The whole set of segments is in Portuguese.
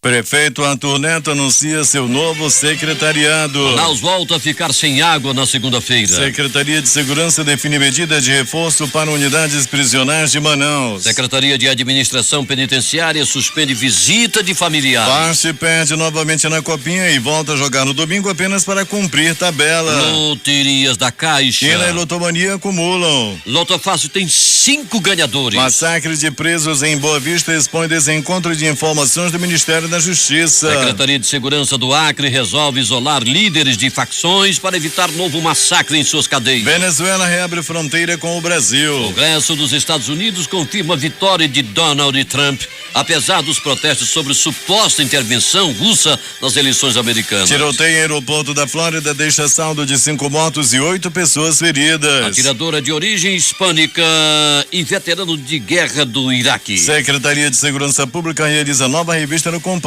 Prefeito Arthur Neto anuncia seu novo secretariado. Manaus volta a ficar sem água na segunda-feira. Secretaria de Segurança define medida de reforço para unidades prisionais de Manaus. Secretaria de Administração Penitenciária suspende visita de familiares. Vasco perde novamente na Copinha e volta a jogar no domingo apenas para cumprir tabela. Loterias da Caixa. China e Lotomania acumulam. Loto Fácil tem 5 ganhadores. Massacre de presos em Boa Vista expõe desencontro de informações do Ministério da Justiça. Secretaria de Segurança do Acre resolve isolar líderes de facções para evitar novo massacre em suas cadeias. Venezuela reabre fronteira com o Brasil. Congresso dos Estados Unidos confirma a vitória de Donald Trump, apesar dos protestos sobre suposta intervenção russa nas eleições americanas. Tiroteio em aeroporto da Flórida deixa saldo de 5 mortos e 8 pessoas feridas. Atiradora de origem hispânica e veterano de guerra do Iraque. Secretaria de Segurança Pública realiza nova revista no Compage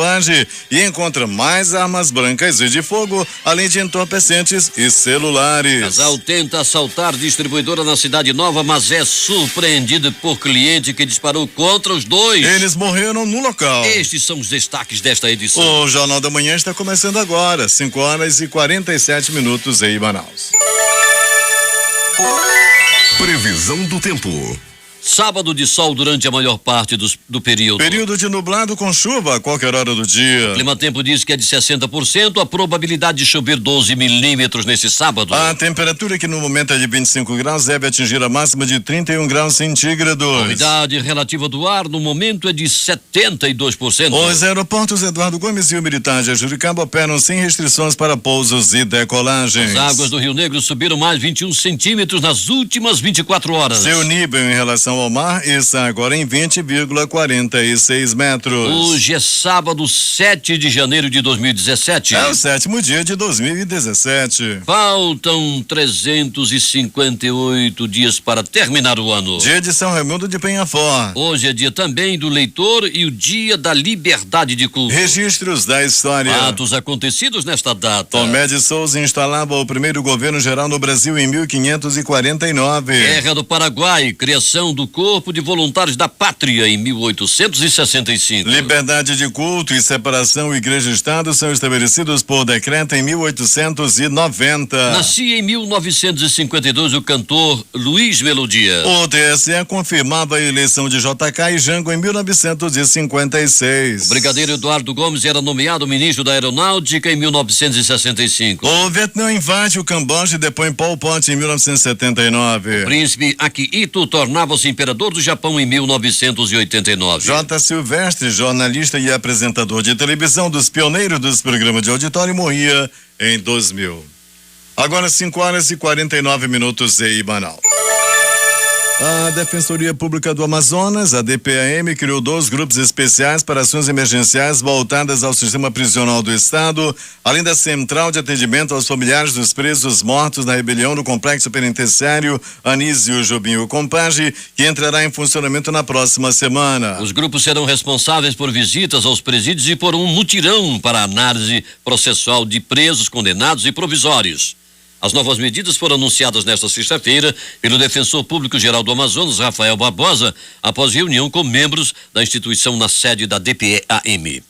e encontra mais armas brancas e de fogo, além de entorpecentes e celulares. Casal tenta assaltar distribuidora na Cidade Nova, mas é surpreendido por cliente que disparou contra os dois. Eles morreram no local. Estes são os destaques desta edição. O Jornal da Manhã está começando agora, 5h47 em Manaus. Previsão do tempo. Sábado de sol durante a maior parte do período. Período de nublado com chuva a qualquer hora do dia. O Climatempo diz que é de 60%, a probabilidade de chover 12 milímetros nesse sábado. A temperatura que no momento é de 25 graus deve atingir a máxima de 31 graus centígrados. A umidade relativa do ar no momento é de 72%. Os aeroportos Eduardo Gomes e o Militar de Juricaba operam sem restrições para pousos e decolagens. As águas do Rio Negro subiram mais 21 centímetros nas últimas 24 horas. Seu nível em relação ao mar está agora em 20,46 metros. Hoje é sábado, 7 de janeiro de 2017. É o 7º dia de 2017. Faltam 358 dias para terminar o ano. Dia de São Raimundo de Penha-Flor. Hoje é dia também do leitor e o dia da liberdade de culto. Registros da história. Fatos acontecidos nesta data. Tomé de Souza instalava o primeiro governo geral no Brasil em 1549. Guerra do Paraguai, criação do Corpo de Voluntários da Pátria em 1865. Liberdade de culto e separação Igreja e Estado são estabelecidos por decreto em 1890. Nascia em 1952 o cantor Luiz Melodia. O TSE confirmava a eleição de JK e Jango em 1956. O brigadeiro Eduardo Gomes era nomeado ministro da Aeronáutica em 1965. O Vietnã invade o Camboja e depõe Pol Pot em 1979. O príncipe Akihito tornava-se imperador do Japão em 1989. J. Silvestre, jornalista e apresentador de televisão dos pioneiros dos programas de auditório, morria em 2000. Agora 5h49 em Manaus. A Defensoria Pública do Amazonas, a DPAM, criou 2 grupos especiais para ações emergenciais voltadas ao sistema prisional do Estado, além da Central de Atendimento aos Familiares dos Presos Mortos na Rebelião no Complexo Penitenciário Anísio Jobim Compage, que entrará em funcionamento na próxima semana. Os grupos serão responsáveis por visitas aos presídios e por um mutirão para análise processual de presos, condenados e provisórios. As novas medidas foram anunciadas nesta sexta-feira pelo Defensor Público-Geral do Amazonas, Rafael Barbosa, após reunião com membros da instituição na sede da DPAM.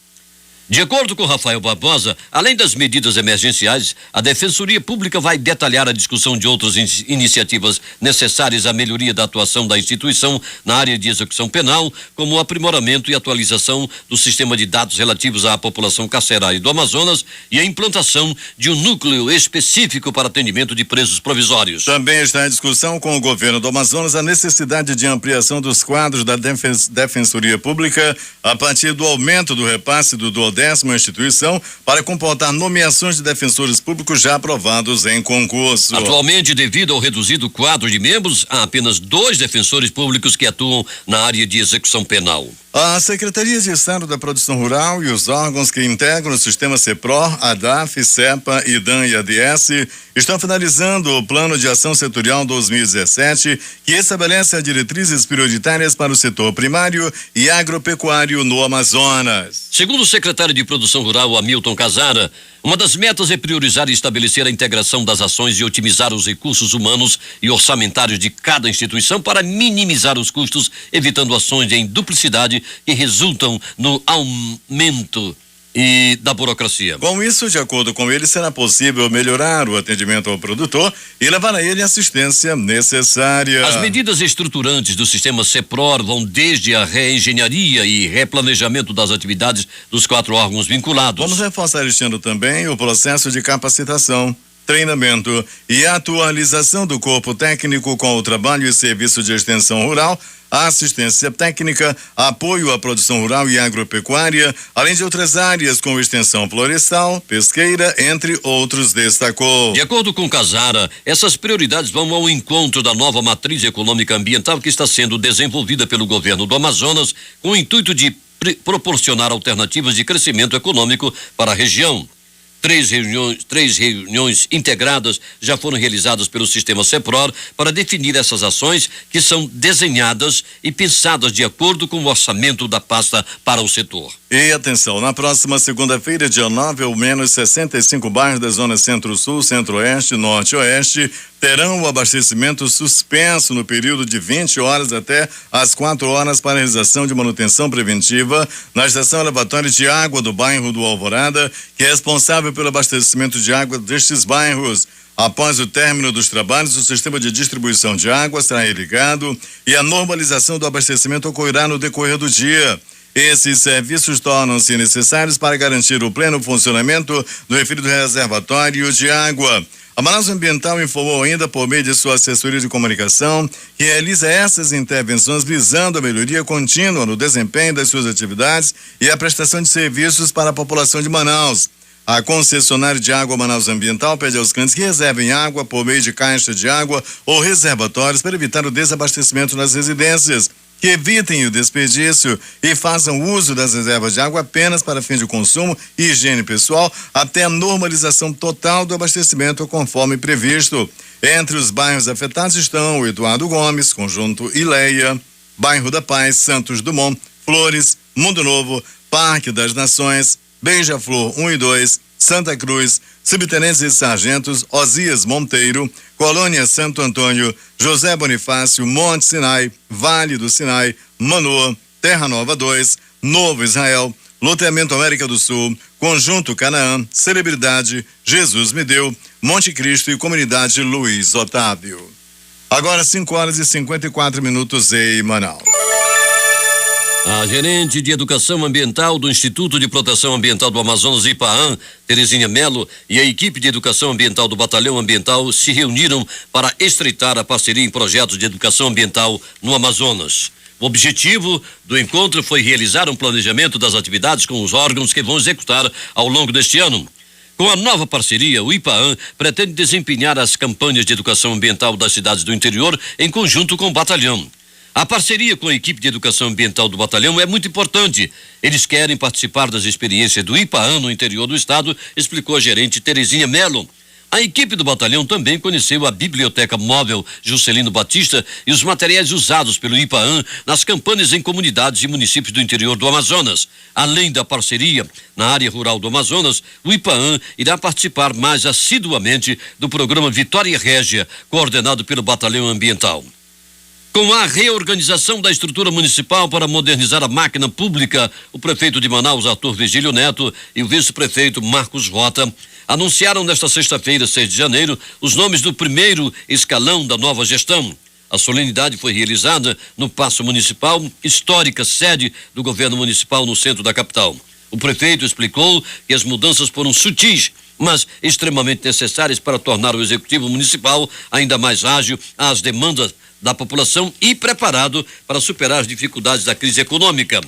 De acordo com Rafael Barbosa, além das medidas emergenciais, a Defensoria Pública vai detalhar a discussão de outras iniciativas necessárias à melhoria da atuação da instituição na área de execução penal, como o aprimoramento e atualização do sistema de dados relativos à população carcerária do Amazonas e a implantação de um núcleo específico para atendimento de presos provisórios. Também está em discussão com o governo do Amazonas a necessidade de ampliação dos quadros da Defensoria Pública a partir do aumento do repasse do 10ª instituição para comportar nomeações de defensores públicos já aprovados em concurso. Atualmente, devido ao reduzido quadro de membros, há apenas 2 defensores públicos que atuam na área de execução penal. A Secretaria de Estado da Produção Rural e os órgãos que integram o sistema CEPRO, ADAF, CEPA, IDAM e ADS estão finalizando o Plano de Ação Setorial 2017, que estabelece as diretrizes prioritárias para o setor primário e agropecuário no Amazonas. Segundo o secretário de Produção Rural, Hamilton Casara, uma das metas é priorizar e estabelecer a integração das ações e otimizar os recursos humanos e orçamentários de cada instituição para minimizar os custos, evitando ações em duplicidade que resultam no aumento e da burocracia. Com isso, de acordo com ele, será possível melhorar o atendimento ao produtor e levar a ele a assistência necessária. As medidas estruturantes do sistema CEPROR vão desde a reengenharia e replanejamento das atividades dos 4 órgãos vinculados. Vamos reforçar este ano também o processo de capacitação, treinamento e atualização do corpo técnico com o trabalho e serviço de extensão rural, assistência técnica, apoio à produção rural e agropecuária, além de outras áreas como extensão florestal, pesqueira, entre outros, destacou. De acordo com Casara, essas prioridades vão ao encontro da nova matriz econômica ambiental que está sendo desenvolvida pelo governo do Amazonas com o intuito de proporcionar alternativas de crescimento econômico para a região. Três reuniões integradas já foram realizadas pelo sistema CEPROR para definir essas ações que são desenhadas e pensadas de acordo com o orçamento da pasta para o setor. E atenção, na próxima segunda-feira, dia 9, ao menos 65 bairros da zona Centro-Sul, Centro-Oeste, Norte-Oeste terão o abastecimento suspenso no período de 20 horas até às 4 horas para realização de manutenção preventiva na estação elevatória de água do bairro do Alvorada, que é responsável pelo abastecimento de água destes bairros. Após o término dos trabalhos, o sistema de distribuição de água será religado e a normalização do abastecimento ocorrerá no decorrer do dia. Esses serviços tornam-se necessários para garantir o pleno funcionamento do referido reservatório de água. A Manaus Ambiental informou ainda, por meio de sua assessoria de comunicação, que realiza essas intervenções visando a melhoria contínua no desempenho das suas atividades e a prestação de serviços para a população de Manaus. A concessionária de água Manaus Ambiental pede aos clientes que reservem água por meio de caixa de água ou reservatórios para evitar o desabastecimento nas residências, que evitem o desperdício e façam uso das reservas de água apenas para fim de consumo e higiene pessoal até a normalização total do abastecimento conforme previsto. Entre os bairros afetados estão o Eduardo Gomes, Conjunto Ileia, Bairro da Paz, Santos Dumont, Flores, Mundo Novo, Parque das Nações, Beija-Flor 1 e 2, Santa Cruz, Subtenentes e Sargentos, Osias Monteiro, Colônia Santo Antônio, José Bonifácio, Monte Sinai, Vale do Sinai, Manoa, Terra Nova 2, Novo Israel, Loteamento América do Sul, Conjunto Canaã, Celebridade, Jesus Me Deu, Monte Cristo e Comunidade Luiz Otávio. Agora 5 horas e 54 minutos em Manaus. A gerente de Educação Ambiental do Instituto de Proteção Ambiental do Amazonas, IPAAM, Terezinha Melo, e a equipe de Educação Ambiental do Batalhão Ambiental se reuniram para estreitar a parceria em projetos de educação ambiental no Amazonas. O objetivo do encontro foi realizar um planejamento das atividades com os órgãos que vão executar ao longo deste ano. Com a nova parceria, o IPAAM pretende desempenhar as campanhas de educação ambiental das cidades do interior em conjunto com o batalhão. A parceria com a equipe de educação ambiental do batalhão é muito importante. Eles querem participar das experiências do IPAAM no interior do estado, explicou a gerente Terezinha Melo. A equipe do batalhão também conheceu a Biblioteca Móvel Juscelino Batista e os materiais usados pelo IPAAM nas campanhas em comunidades e municípios do interior do Amazonas. Além da parceria na área rural do Amazonas, o IPAAM irá participar mais assiduamente do programa Vitória Régia, coordenado pelo Batalhão Ambiental. Com a reorganização da estrutura municipal para modernizar a máquina pública, o prefeito de Manaus, Arthur Virgílio Neto, e o vice-prefeito Marcos Rota anunciaram nesta sexta-feira, 6 de janeiro, os nomes do primeiro escalão da nova gestão. A solenidade foi realizada no Paço Municipal, histórica sede do governo municipal no centro da capital. O prefeito explicou que as mudanças foram sutis, mas extremamente necessárias para tornar o executivo municipal ainda mais ágil às demandas da população e preparado para superar as dificuldades da crise econômica.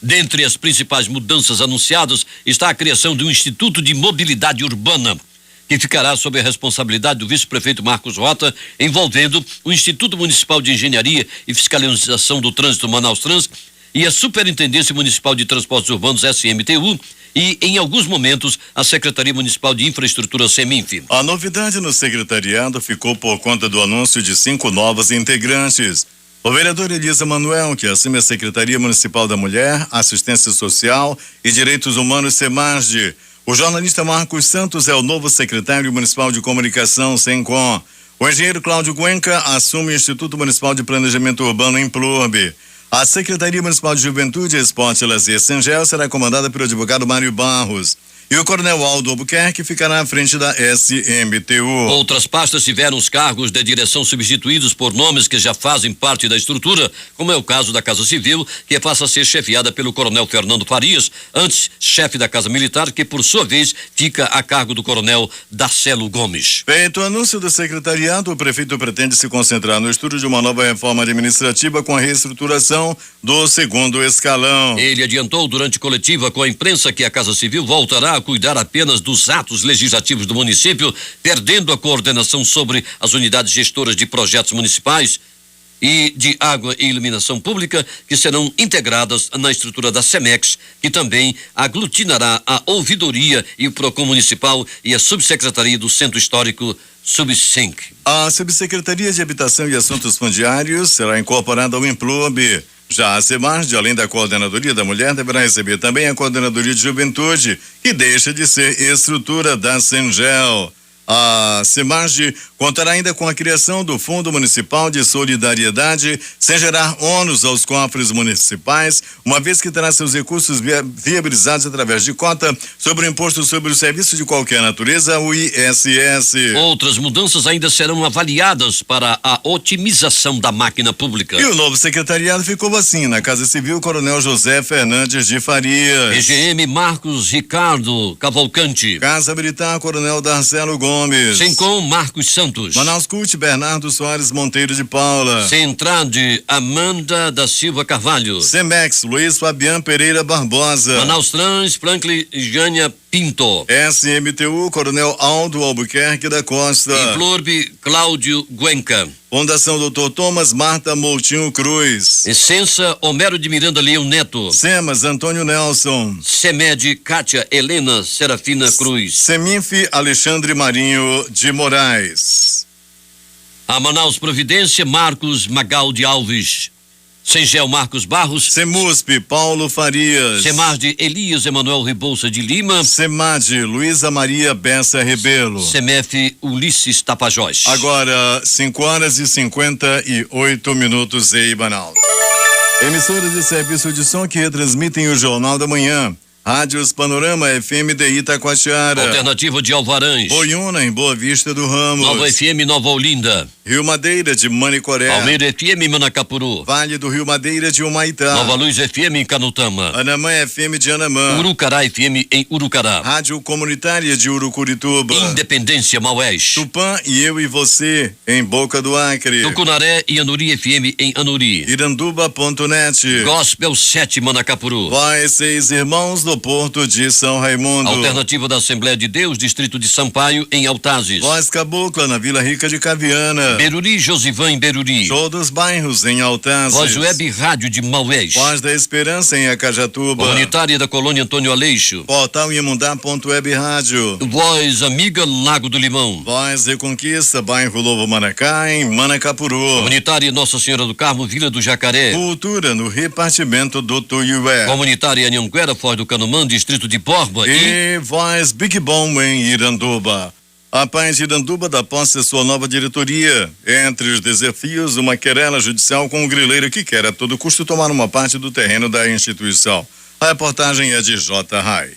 Dentre as principais mudanças anunciadas está a criação de um Instituto de Mobilidade Urbana, que ficará sob a responsabilidade do vice-prefeito Marcos Rota, envolvendo o Instituto Municipal de Engenharia e Fiscalização do Trânsito Manaus Trans e a Superintendência Municipal de Transportes Urbanos SMTU e, em alguns momentos, a Secretaria Municipal de Infraestrutura SEMINF. A novidade no secretariado ficou por conta do anúncio de 5 novos integrantes. O vereador Elisa Manuel, que assume a Secretaria Municipal da Mulher, Assistência Social e Direitos Humanos SEMASD. O jornalista Marcos Santos é o novo secretário municipal de comunicação, SENCOM. O engenheiro Cláudio Cuenca assume o Instituto Municipal de Planejamento Urbano, IMPLURB. A Secretaria Municipal de Juventude, Esporte, Lazer e Sengel será comandada pelo advogado Mário Barros. E o Coronel Aldo Albuquerque ficará à frente da SMTU. Outras pastas tiveram os cargos de direção substituídos por nomes que já fazem parte da estrutura, como é o caso da Casa Civil, que passa a ser chefiada pelo Coronel Fernando Farias, antes chefe da Casa Militar, que por sua vez fica a cargo do Coronel Darcelo Gomes. Feito o anúncio do secretariado, o prefeito pretende se concentrar no estudo de uma nova reforma administrativa com a reestruturação do segundo escalão. Ele adiantou durante coletiva com a imprensa que a Casa Civil voltará a cuidar apenas dos atos legislativos do município, perdendo a coordenação sobre as unidades gestoras de projetos municipais e de água e iluminação pública, que serão integradas na estrutura da Cemex, que também aglutinará a ouvidoria e o Procon Municipal e a Subsecretaria do Centro Histórico Subsinc. A Subsecretaria de Habitação e Assuntos Fundiários será incorporada ao Implube. Já a Semarge, além da Coordenadoria da Mulher, deverá receber também a Coordenadoria de Juventude, que deixa de ser estrutura da Sengel. A Semarge contará ainda com a criação do Fundo Municipal de Solidariedade, sem gerar ônus aos cofres municipais, uma vez que terá seus recursos viabilizados através de cota sobre o Imposto sobre o Serviço de Qualquer Natureza, o ISS. Outras mudanças ainda serão avaliadas para a otimização da máquina pública. E o novo secretariado ficou assim: na Casa Civil, Coronel José Fernandes de Farias. PGM Marcos Ricardo Cavalcante. Casa Militar, Coronel Darcelo Gomes. Sencom Marcos Santos. Manaus Cult, Bernardo Soares Monteiro de Paula. Centrade Amanda da Silva Carvalho. Cemex, Luiz Fabian Pereira Barbosa. Manaus Trans, Franklin Jânia Pinto. SMTU, Coronel Aldo Albuquerque da Costa. Implurbe Cláudio Guenca. Fundação Dr. Thomas Marta Moutinho Cruz. Essença Homero de Miranda Leão Neto. Semas Antônio Nelson. Semed Cátia Helena Serafina Cruz. Seminf Alexandre Marinho de Moraes. A Manaus Providência Marcos Magaldi Alves. Sengel Marcos Barros. Semusp Paulo Farias. Semarde Elias Emanuel Rebouça de Lima. Semad Luísa Maria Bessa Rebelo. Semef Ulisses Tapajós. Agora 5:58 em Manaus. Emissoras de serviço de som que retransmitem o Jornal da Manhã. Rádios Panorama FM de Itacoatiara. Alternativa de Alvarães. Boiúna em Boa Vista do Ramos. Nova FM Nova Olinda. Rio Madeira de Manicoré. Almeida FM Manacapuru. Vale do Rio Madeira de Humaitá. Nova Luz FM em Canutama. Anamã FM de Anamã. Urucará FM em Urucará. Rádio Comunitária de Urucurituba. Independência Maués. Tupã e Eu e Você em Boca do Acre. Tucunaré e Anuri FM em Anuri. Iranduba.net. Gospel 7 Manacapuru. Voz Seis Irmãos do Porto de São Raimundo. Alternativa da Assembleia de Deus, Distrito de Sampaio em Altazes. Voz Cabocla na Vila Rica de Caviana. Beruri Josivan em Beruri. Show dos Bairros em Altazes. Voz Web Rádio de Maués. Voz da Esperança em Acajatuba. Comunitária da Colônia Antônio Aleixo. Portal Imundá.web Rádio. Voz Amiga Lago do Limão. Voz Reconquista, bairro Lobo Manacá, em Manacapuru. Comunitária Nossa Senhora do Carmo, Vila do Jacaré. Cultura no repartimento do Tuiué. Comunitária Anhanguera, Foz do Canumã, distrito de Borba. E Voz Big Bom em Iranduba. A Paz de Iranduba dá posse à sua nova diretoria. Entre os desafios, uma querela judicial com um grileiro que quer a todo custo tomar uma parte do terreno da instituição. A reportagem é de J. Rai.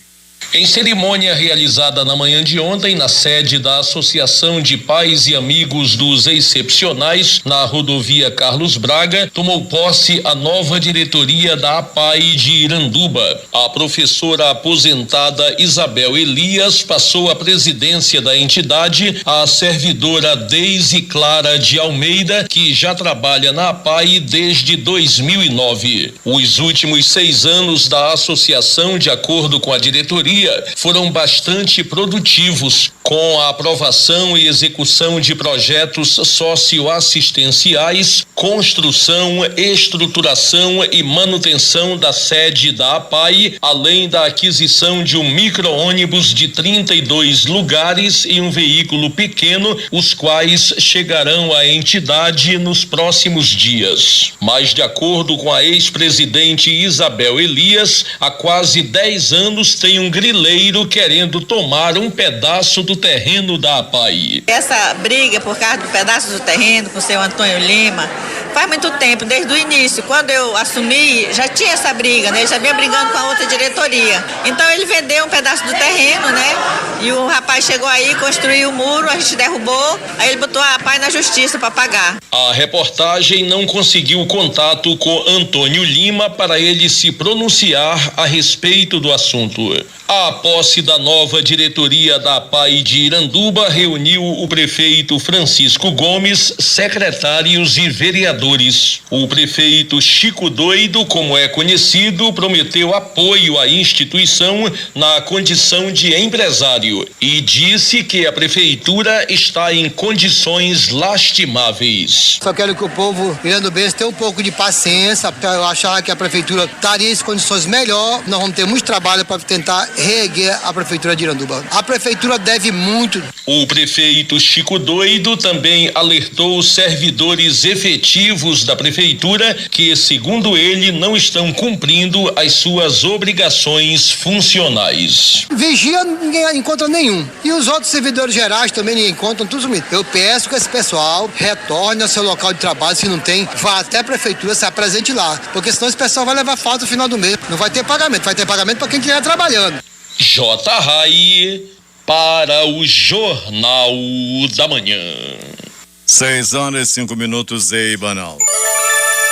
Em cerimônia realizada na manhã de ontem na sede da Associação de Pais e Amigos dos Excepcionais, na rodovia Carlos Braga, tomou posse a nova diretoria da APAI de Iranduba. A professora aposentada Isabel Elias passou a presidência da entidade à servidora Deise Clara de Almeida, que já trabalha na APAI desde 2009. Os últimos 6 anos da associação, de acordo com a diretoria, foram bastante produtivos, com a aprovação e execução de projetos socioassistenciais, construção, estruturação e manutenção da sede da APAI, além da aquisição de um micro-ônibus de 32 lugares e um veículo pequeno, os quais chegarão à entidade nos próximos dias. Mas, de acordo com a ex-presidente Isabel Elias, há quase 10 anos tem um grileiro brasileiro querendo tomar um pedaço do terreno da APAI. Essa briga por causa do pedaço do terreno com o seu Antônio Lima faz muito tempo, desde o início. Quando eu assumi, já tinha essa briga, né? Ele já vinha brigando com a outra diretoria. Então ele vendeu um pedaço do terreno, né? E o rapaz chegou aí, construiu o muro, a gente derrubou, aí ele botou a APAI na justiça para pagar. A reportagem não conseguiu contato com Antônio Lima para ele se pronunciar a respeito do assunto. A posse da nova diretoria da APAI de Iranduba reuniu o prefeito Francisco Gomes, secretários e vereadores. O prefeito Chico Doido, como é conhecido, prometeu apoio à instituição na condição de empresário e disse que a prefeitura está em condições lastimáveis. Só quero que o povo irandubense tenha um pouco de paciência, porque eu achava que a prefeitura estaria em condições melhores. Nós vamos ter muito trabalho para tentar reerguer a prefeitura de Iranduba. A prefeitura deve muito. O prefeito Chico Doido também alertou os servidores efetivos da prefeitura que, segundo ele, não estão cumprindo as suas obrigações funcionais. Vigia, ninguém encontra nenhum. E os outros servidores gerais também ninguém encontram, tudo sumido. Eu peço que esse pessoal retorne ao seu local de trabalho, se não tem, vá até a prefeitura, se apresente lá. Porque senão esse pessoal vai levar falta no final do mês. Não vai ter pagamento, vai ter pagamento para quem estiver trabalhando. J. Rai para o Jornal da Manhã. 6h05 em Banal.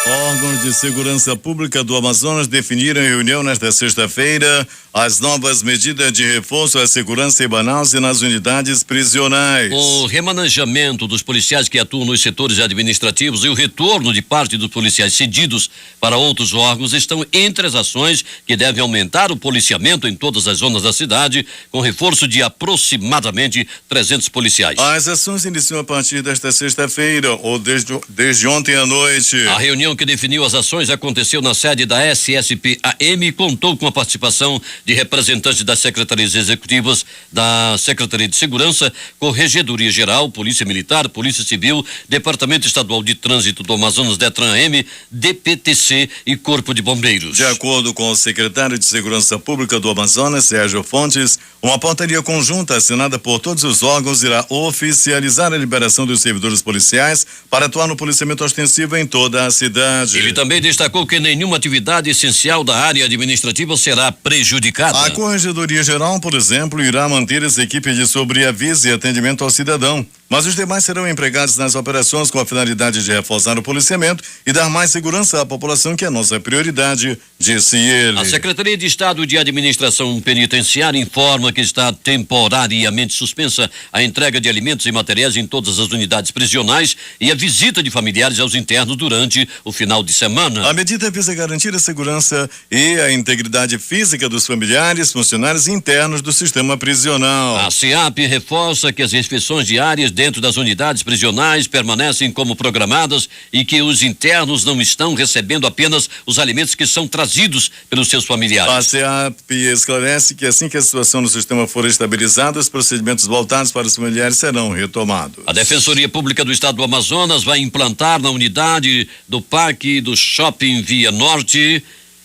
Órgãos de segurança pública do Amazonas definiram em reunião nesta sexta-feira as novas medidas de reforço à segurança em Manaus e nas unidades prisionais. O remanejamento dos policiais que atuam nos setores administrativos e o retorno de parte dos policiais cedidos para outros órgãos estão entre as ações que devem aumentar o policiamento em todas as zonas da cidade, com reforço de aproximadamente 300 policiais. As ações iniciam a partir desta sexta-feira ou desde ontem à noite. A reunião que definiu as ações aconteceu na sede da SSP-AM e contou com a participação de representantes das secretarias executivas da Secretaria de Segurança, Corregedoria Geral, Polícia Militar, Polícia Civil, Departamento Estadual de Trânsito do Amazonas, DETRAN-M, DPTC e Corpo de Bombeiros. De acordo com o secretário de Segurança Pública do Amazonas, Sérgio Fontes, uma portaria conjunta assinada por todos os órgãos irá oficializar a liberação dos servidores policiais para atuar no policiamento ostensivo em toda a cidade. Ele também destacou que nenhuma atividade essencial da área administrativa será prejudicada. A Corregedoria Geral, por exemplo, irá manter as equipes de sobreaviso e atendimento ao cidadão, mas os demais serão empregados nas operações com a finalidade de reforçar o policiamento e dar mais segurança à população, que é a nossa prioridade, disse ele. A Secretaria de Estado de Administração Penitenciária informa que está temporariamente suspensa a entrega de alimentos e materiais em todas as unidades prisionais e a visita de familiares aos internos durante o final de semana. A medida visa garantir a segurança e a integridade física dos familiares, funcionários internos do sistema prisional. A SEAP reforça que as inspeções diárias dentro das unidades prisionais permanecem como programadas e que os internos não estão recebendo apenas os alimentos que são trazidos pelos seus familiares. A SEAP esclarece que assim que a situação no sistema for estabilizada, os procedimentos voltados para os familiares serão retomados. A Defensoria Pública do Estado do Amazonas vai implantar na unidade do Parque do Shopping Via Norte,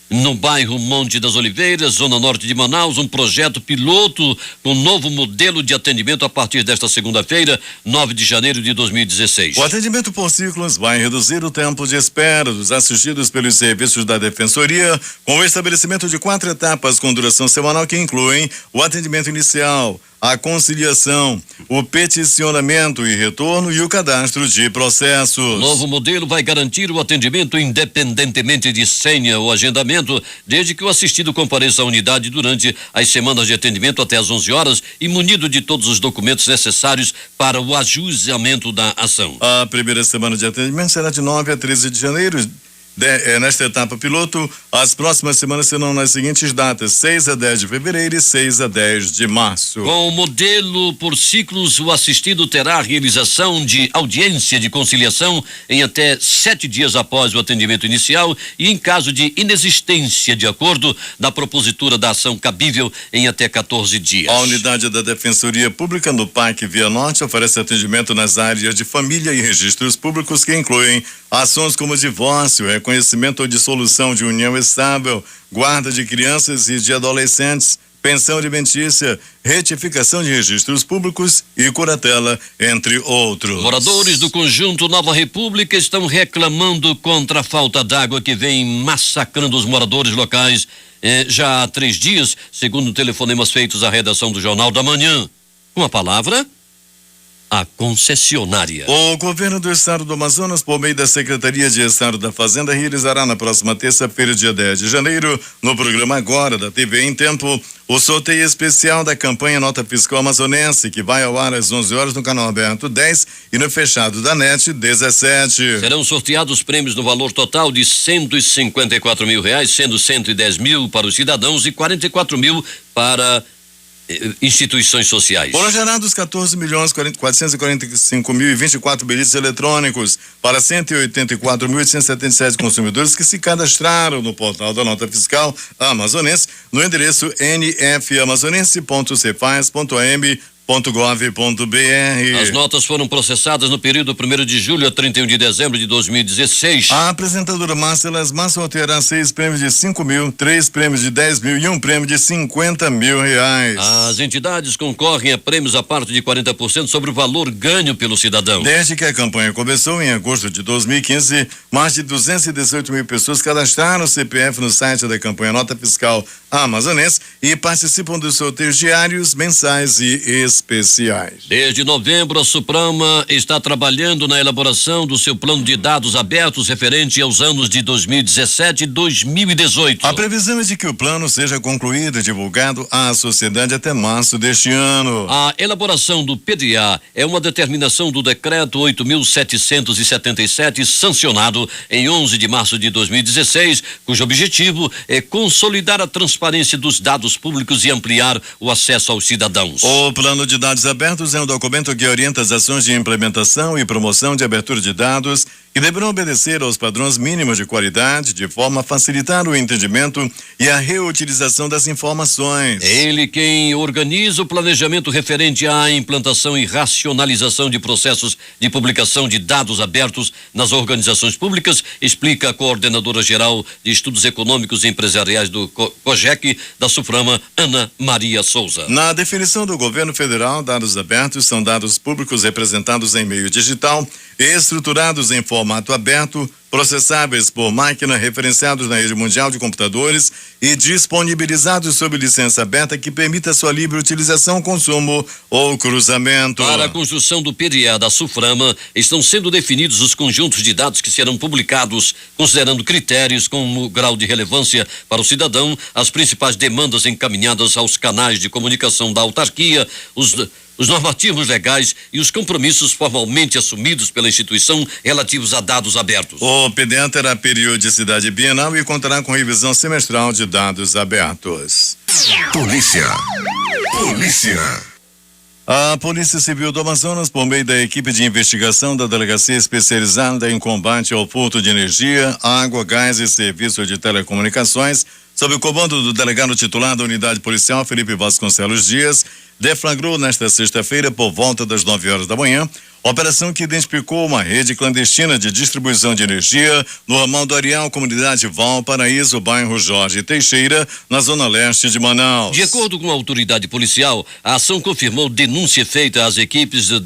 no bairro Monte das Oliveiras, zona norte de Manaus, um projeto piloto com novo modelo de atendimento a partir desta segunda-feira, 9 de janeiro de 2016. O atendimento por ciclos vai reduzir o tempo de espera dos assistidos pelos serviços da Defensoria, com o estabelecimento de 4 etapas com duração semanal que incluem o atendimento inicial, a conciliação, o peticionamento e retorno e o cadastro de processos. O novo modelo vai garantir o atendimento independentemente de senha ou agendamento, desde que o assistido compareça à unidade durante as semanas de atendimento até às 11 horas e munido de todos os documentos necessários para o ajuizamento da ação. A primeira semana de atendimento será de 9 a 13 de janeiro. Nesta etapa piloto, as próximas semanas serão nas seguintes datas: 6 a 10 de fevereiro e 6 a 10 de março. Com o modelo por ciclos, o assistido terá a realização de audiência de conciliação em até 7 dias após o atendimento inicial e, em caso de inexistência de acordo, da propositura da ação cabível em até 14 dias. A unidade da Defensoria Pública no Parque Via Norte oferece atendimento nas áreas de família e registros públicos, que incluem ações como divórcio, reconhecimento ou dissolução de união estável, guarda de crianças e de adolescentes, pensão alimentícia, retificação de registros públicos e curatela, entre outros. Moradores do conjunto Nova República estão reclamando contra a falta d'água que vem massacrando os moradores locais já há 3 dias, segundo telefonemas feitos à redação do Jornal da Manhã. Com a palavra, a concessionária. O governo do estado do Amazonas, por meio da Secretaria de Estado da Fazenda, realizará na próxima terça-feira, dia 10 de janeiro, no programa Agora, da TV em Tempo, o sorteio especial da campanha Nota Fiscal Amazonense, que vai ao ar às 11 horas no canal aberto 10 e no fechado da NET 17. Serão sorteados prêmios no valor total de R$154 mil, sendo 110 mil para os cidadãos e 44 mil para instituições sociais. Foram gerados 14.445.024 bilhetes eletrônicos para 184.877 consumidores que se cadastraram no portal da Nota Fiscal Amazonense no endereço nfamazonense.cefaz.am.gov.br. As notas foram processadas no período 1º de julho a 31 de dezembro de 2016. A apresentadora Márcia Lasmar sorteará 6 prêmios de 5 mil, 3 prêmios de 10 mil e um prêmio de 50 mil reais. As entidades concorrem a prêmios a parte de 40% sobre o valor ganho pelo cidadão. Desde que a campanha começou em agosto de 2015, mais de 218 mil pessoas cadastraram o CPF no site da campanha Nota Fiscal Amazonense e participam dos sorteios diários, mensais e especiais. Desde novembro, a Suprama está trabalhando na elaboração do seu plano de dados abertos referente aos anos de 2017 e 2018. A previsão é de que o plano seja concluído e divulgado à sociedade até março deste ano. A elaboração do PDA é uma determinação do decreto 8.777, sancionado em 11 de março de 2016, cujo objetivo é consolidar a transparência dos dados públicos e ampliar o acesso aos cidadãos. O plano de dados abertos é um documento que orienta as ações de implementação e promoção de abertura de dados que deverão obedecer aos padrões mínimos de qualidade, de forma a facilitar o entendimento e a reutilização das informações. É ele quem organiza o planejamento referente à implantação e racionalização de processos de publicação de dados abertos nas organizações públicas, explica a coordenadora geral de Estudos Econômicos e Empresariais do COGEC da Suframa, Ana Maria Souza. Na definição do governo federal, dados abertos são dados públicos representados em meio digital, estruturados em formato aberto, processáveis por máquina, referenciados na rede mundial de computadores e disponibilizados sob licença aberta que permita sua livre utilização, consumo ou cruzamento. Para a construção do PDA da Suframa, estão sendo definidos os conjuntos de dados que serão publicados, considerando critérios como grau de relevância para o cidadão, as principais demandas encaminhadas aos canais de comunicação da autarquia, os normativos legais e os compromissos formalmente assumidos pela instituição relativos a dados abertos. O PDA terá periodicidade bienal e contará com revisão semestral de dados abertos. Polícia. A Polícia Civil do Amazonas, por meio da equipe de investigação da Delegacia Especializada em Combate ao Furto de Energia, Água, Gás e Serviços de Telecomunicações, sob o comando do delegado titular da Unidade Policial, Felipe Vasconcelos Dias, deflagrou nesta sexta-feira, por volta das 9 horas da manhã, operação que identificou uma rede clandestina de distribuição de energia no ramal do Areal, comunidade Valparaíso, bairro Jorge Teixeira, na zona leste de Manaus. De acordo com a autoridade policial, a ação confirmou denúncia feita às equipes do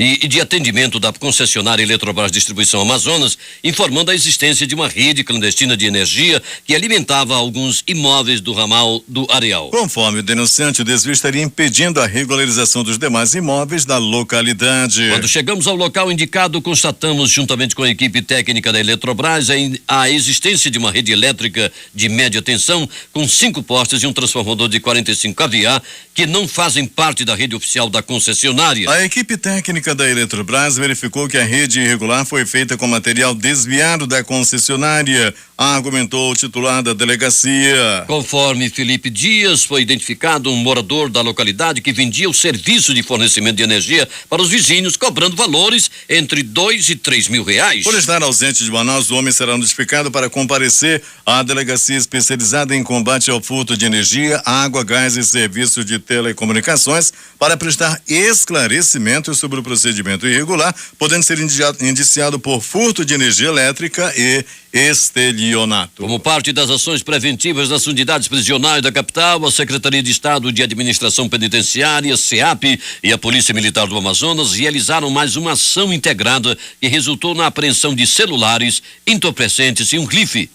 e de atendimento da concessionária Eletrobras Distribuição Amazonas, informando a existência de uma rede clandestina de energia que alimentava alguns imóveis do ramal do Areal. Conforme o denunciante, o desvio estaria impedindo a regularização dos demais imóveis da localidade. Quando chegamos ao local indicado, constatamos, juntamente com a equipe técnica da Eletrobras, a existência de uma rede elétrica de média tensão com 5 postes e um transformador de 45 kVA que não fazem parte da rede oficial da concessionária. A equipe técnica da Eletrobras verificou que a rede irregular foi feita com material desviado da concessionária, argumentou o titular da delegacia. Conforme Felipe Dias, foi identificado um morador da localidade que vendia o serviço de fornecimento de energia para os vizinhos, cobrando valores entre 2 e 3 mil reais. Por estar ausente de Manaus, o homem será notificado para comparecer à delegacia especializada em combate ao furto de energia, água, gás e serviço de telecomunicações para prestar esclarecimentos sobre o procedimento irregular, podendo ser indiciado por furto de energia elétrica e estelionato. Ionato. Como parte das ações preventivas nas unidades prisionais da capital, a Secretaria de Estado de Administração Penitenciária, SEAP, e a Polícia Militar do Amazonas realizaram mais uma ação integrada que resultou na apreensão de celulares, entorpecentes e um rifle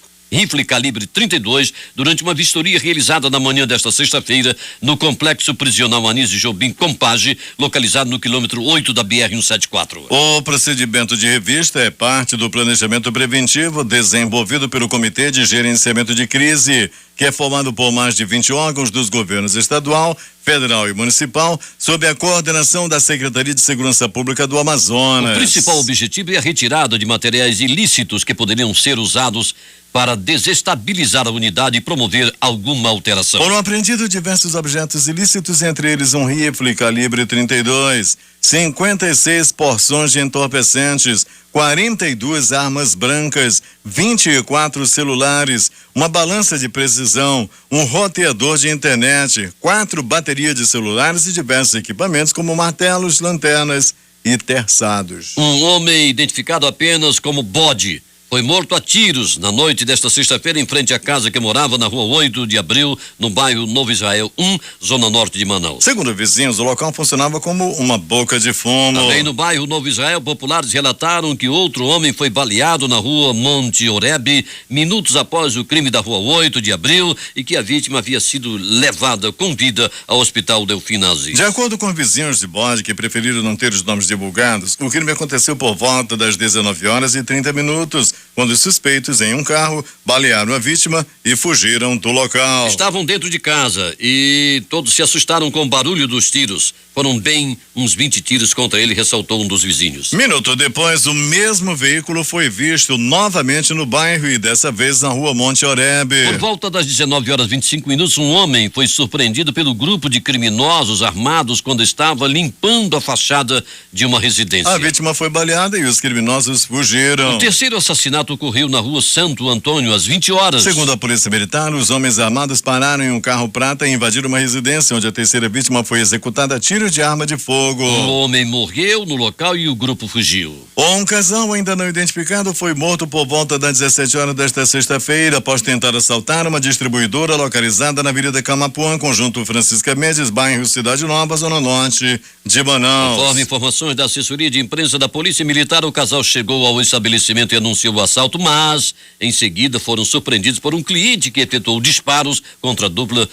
calibre 32 durante uma vistoria realizada na manhã desta sexta-feira no complexo prisional Anísio Jobim Compage, localizado no quilômetro 8 da BR-174. O procedimento de revista é parte do planejamento preventivo desenvolvido pelo Comitê de Gerenciamento de Crise, que é formado por mais de 20 órgãos dos governos estadual, federal e municipal, sob a coordenação da Secretaria de Segurança Pública do Amazonas. O principal objetivo é a retirada de materiais ilícitos que poderiam ser usados para desestabilizar a unidade e promover alguma alteração. Foram apreendidos diversos objetos ilícitos, entre eles um rifle calibre 32, 56 porções de entorpecentes, 42 armas brancas, 24 celulares, uma balança de precisão, um roteador de internet, 4 baterias de celulares e diversos equipamentos como martelos, lanternas e terçados. Um homem identificado apenas como Bode foi morto a tiros na noite desta sexta-feira em frente à casa que morava na rua 8 de abril, no bairro Novo Israel 1, zona norte de Manaus. Segundo vizinhos, o local funcionava como uma boca de fumo. Também no bairro Novo Israel, populares relataram que outro homem foi baleado na rua Monte Oreb, minutos após o crime da rua 8 de abril, e que a vítima havia sido levada com vida ao hospital Delfim Aziz. De acordo com vizinhos de Bode, que preferiram não ter os nomes divulgados, o crime aconteceu por volta das 19h30, quando os suspeitos em um carro balearam a vítima e fugiram do local. Estavam dentro de casa e todos se assustaram com o barulho dos tiros. Foram bem uns 20 tiros contra ele, ressaltou um dos vizinhos. Minuto depois, o mesmo veículo foi visto novamente no bairro e dessa vez na rua Monte Oreb. Por volta das 19h25, um homem foi surpreendido pelo grupo de criminosos armados quando estava limpando a fachada de uma residência. A vítima foi baleada e os criminosos fugiram. O terceiro assassinato ocorreu na rua Santo Antônio às 20 horas. Segundo a Polícia Militar, os homens armados pararam em um carro prata e invadiram uma residência onde a terceira vítima foi executada a tiros de arma de fogo. Um homem morreu no local e o grupo fugiu. Um casal ainda não identificado foi morto por volta das 17 horas desta sexta-feira após tentar assaltar uma distribuidora localizada na Avenida Camapuã, conjunto Francisca Mendes, bairro Cidade Nova, zona norte de Manaus. Conforme informações da assessoria de imprensa da Polícia Militar, o casal chegou ao estabelecimento e anunciou o assalto, mas em seguida foram surpreendidos por um cliente que efetuou disparos contra a dupla,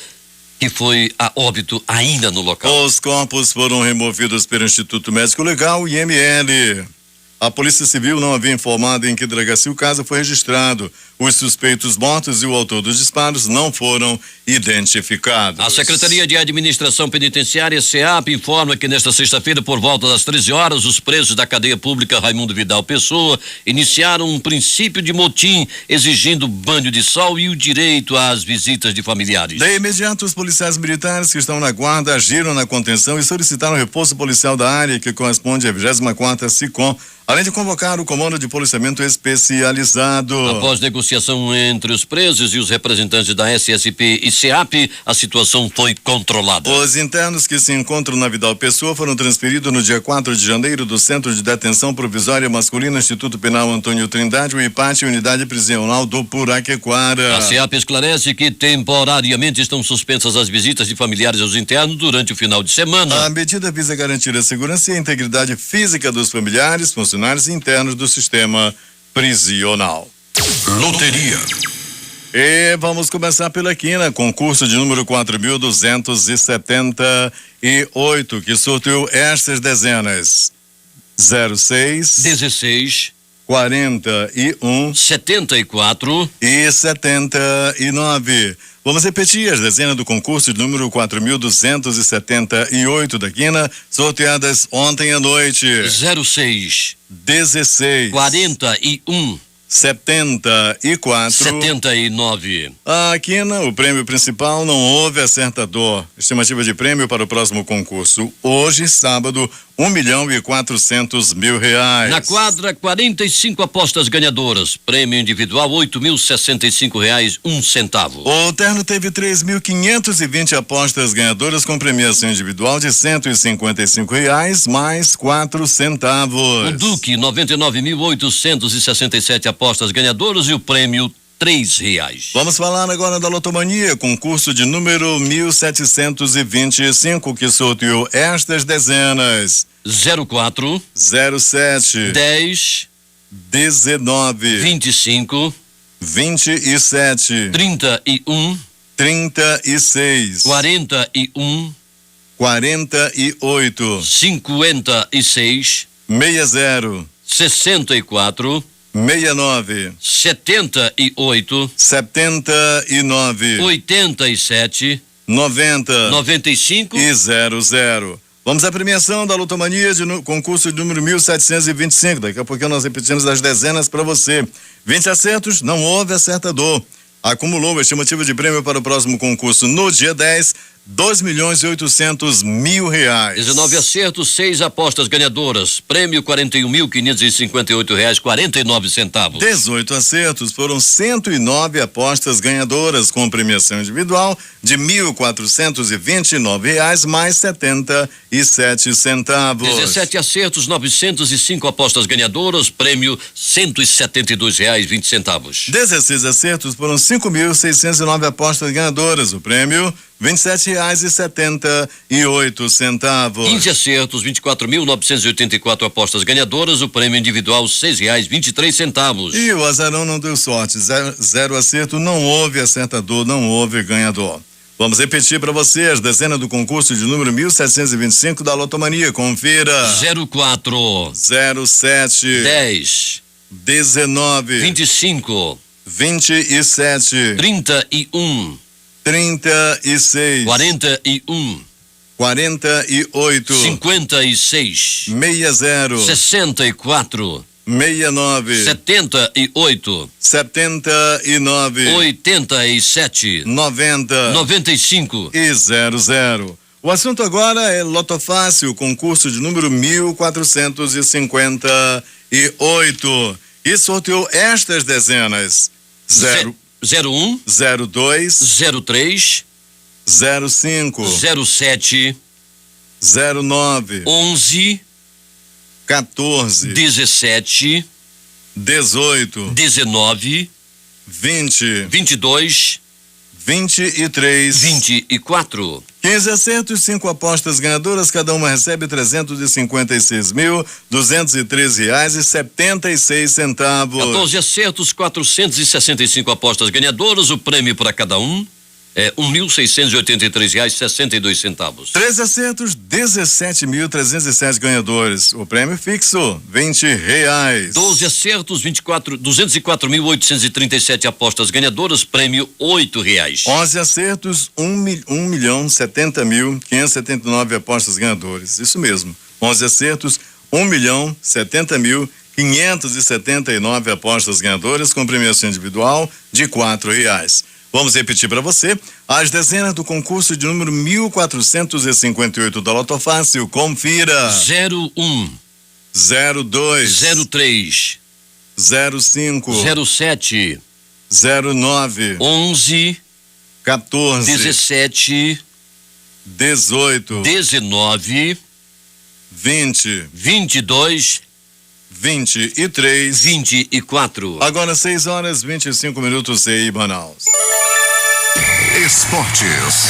que foi a óbito ainda no local. Os corpos foram removidos pelo Instituto Médico Legal e IML. A Polícia Civil não havia informado em que delegacia o caso foi registrado. Os suspeitos mortos e o autor dos disparos não foram identificados. A Secretaria de Administração Penitenciária, SEAP, informa que nesta sexta-feira, por volta das 13 horas, os presos da cadeia pública Raimundo Vidal Pessoa iniciaram um princípio de motim, exigindo banho de sol e o direito às visitas de familiares. De imediato, os policiais militares que estão na guarda agiram na contenção e solicitaram reforço policial da área, que corresponde à 24ª SICOM, além de convocar o Comando de Policiamento Especializado. Após negociação entre os presos e os representantes da SSP e SEAP, a situação foi controlada. Os internos que se encontram na Vidal Pessoa foram transferidos no dia 4 de janeiro do Centro de Detenção Provisória Masculina Instituto Penal Antônio Trindade, o IPAT, Unidade Prisional do Puraquequara. A SEAP esclarece que temporariamente estão suspensas as visitas de familiares aos internos durante o final de semana. A medida visa garantir a segurança e a integridade física dos familiares, funcionários internos do sistema prisional. Loteria. E vamos começar pela quina, concurso de número 4.278, que sorteou estas dezenas: 06, 16, 41 74 e 79. Vamos repetir as dezenas do concurso de número 4.278 da quina, sorteadas ontem à noite: 06, 16, 41, 74, 79. A quina, o prêmio principal, não houve acertador. Estimativa de prêmio para o próximo concurso, hoje, sábado, R$1.400.000. Na quadra, 45 apostas ganhadoras. Prêmio individual, R$8.065, 1 centavo. O terno teve 3.520 apostas ganhadoras com premiação individual de R$155, mais 4 centavos. O Duque, 99.867 apostas ganhadoras e o prêmio R$ 3. Vamos falar agora da Lotomania, concurso de número 1725, que sorteou estas dezenas: 04, 07, 10, 19, 25, 27, 31, 36, 41, 48, 56, 60, 64, 69, 78, 79, 87, 90 95 e 00. Vamos à premiação da Lotomania concurso de número 1725. Daqui a pouquinho nós repetimos as dezenas para você. 20 acertos, não houve acertador. Acumulou o estimativo de prêmio para o próximo concurso no dia 10, R$2.800.000. 19 acertos, 6 apostas ganhadoras. Prêmio R$41.558,49. 18 acertos, foram 109 apostas ganhadoras, com premiação individual de R$1.429 mais 77 centavos. 17 acertos, 905 apostas ganhadoras. Prêmio R$172,20. 16 acertos, foram 5.609 apostas ganhadoras. O prêmio R$27,78. 15 acertos, 24.984 apostas ganhadoras. O prêmio individual R$6,23. E o azarão não deu sorte. Zero acerto, não houve acertador, não houve ganhador. Vamos repetir para você as dezenas do concurso de número 1725 da Lotomania. Confira: 04, 07, 10, 19, 25, 27, 31, 36, 41, 48, 56, 60, 64, 69, 78, 79, 87, 90 95. e 00. O assunto agora é Lotofácil, concurso de número 1458. E sorteou estas dezenas: 01, 02, 03, 05, 07, 09, 11, 14, 17, 18, 19, 20, 22, 23, 24. 15 acertos, 5 apostas ganhadoras, cada uma recebe R$356.213,76. 14 acertos, 465 apostas ganhadoras. O prêmio para cada um é R$1.683,62. 13 acertos, 17.307 ganhadores. O prêmio fixo, R$20. 12 acertos, 204.837 apostas ganhadoras. Prêmio R$8. 11 acertos, 1.070.579 apostas ganhadores. Isso mesmo. 11 acertos, 1.070.579 apostas ganhadoras, com premiação individual de R$4. Vamos repetir para você as dezenas do concurso de número 1458 da Lotofácil. Confira: 01, 02, 03, 05, 07, 09, 11, 14, 17, 18, 19, 20, 22, 23, 24. Agora 6h25 em Manaus. Esportes.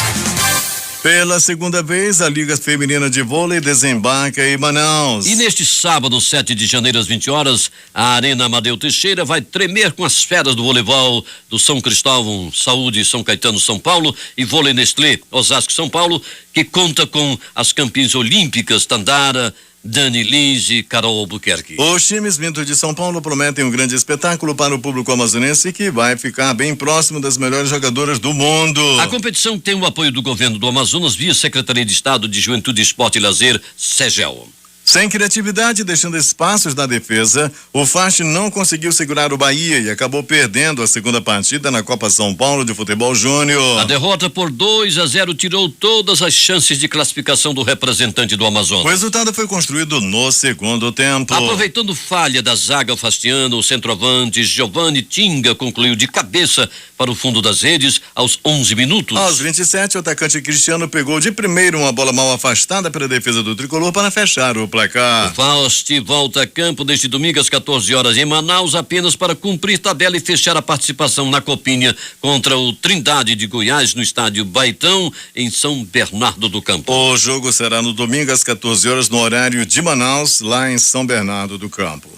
Pela segunda vez, a Liga Feminina de Vôlei desembarca em Manaus. E neste sábado, 7 de janeiro, às 20 horas, a Arena Amadeu Teixeira vai tremer com as feras do voleibol do São Cristóvão, Saúde, São Caetano, São Paulo e Vôlei Nestlé, Osasco, São Paulo, que conta com as campeãs olímpicas Tandara, Dani Lins e Carol Albuquerque. Os times vindos de São Paulo prometem um grande espetáculo para o público amazonense, que vai ficar bem próximo das melhores jogadoras do mundo. A competição tem o apoio do governo do Amazonas via Secretaria de Estado de Juventude, Esporte e Lazer, SEGEL. Sem criatividade, deixando espaços na defesa, o Fast não conseguiu segurar o Bahia e acabou perdendo a segunda partida na Copa São Paulo de Futebol Júnior. A derrota por 2-0 tirou todas as chances de classificação do representante do O Amazonas. resultado foi construído no segundo tempo. Aproveitando falha da zaga fastiana, o centroavante Giovanni Tinga concluiu de cabeça para o fundo das redes aos 11 minutos. Aos 27, o atacante Cristiano pegou de primeiro uma bola mal afastada pela defesa do tricolor para fechar o placar. placar. O Faust volta a campo deste domingo às 14 horas em Manaus, apenas para cumprir tabela e fechar a participação na Copinha contra o Trindade de Goiás no estádio Baitão, em São Bernardo do Campo. O jogo será no domingo às 14 horas no horário de Manaus, lá em São Bernardo do Campo.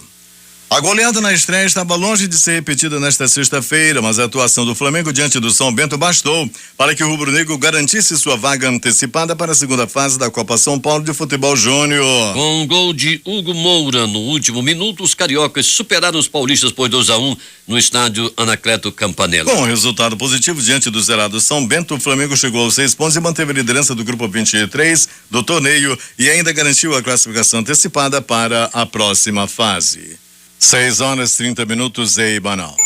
A goleada na estreia estava longe de ser repetida nesta sexta-feira, mas a atuação do Flamengo diante do São Bento bastou para que o rubro-negro garantisse sua vaga antecipada para a segunda fase da Copa São Paulo de Futebol Júnior. Com um gol de Hugo Moura no último minuto, os cariocas superaram os paulistas por 2-1 no estádio Anacleto Campanella. Com um resultado positivo diante do zerado São Bento, o Flamengo chegou aos 6 pontos e manteve a liderança do grupo 23 do torneio e ainda garantiu a classificação antecipada para a próxima fase. 6h30 em Manaus.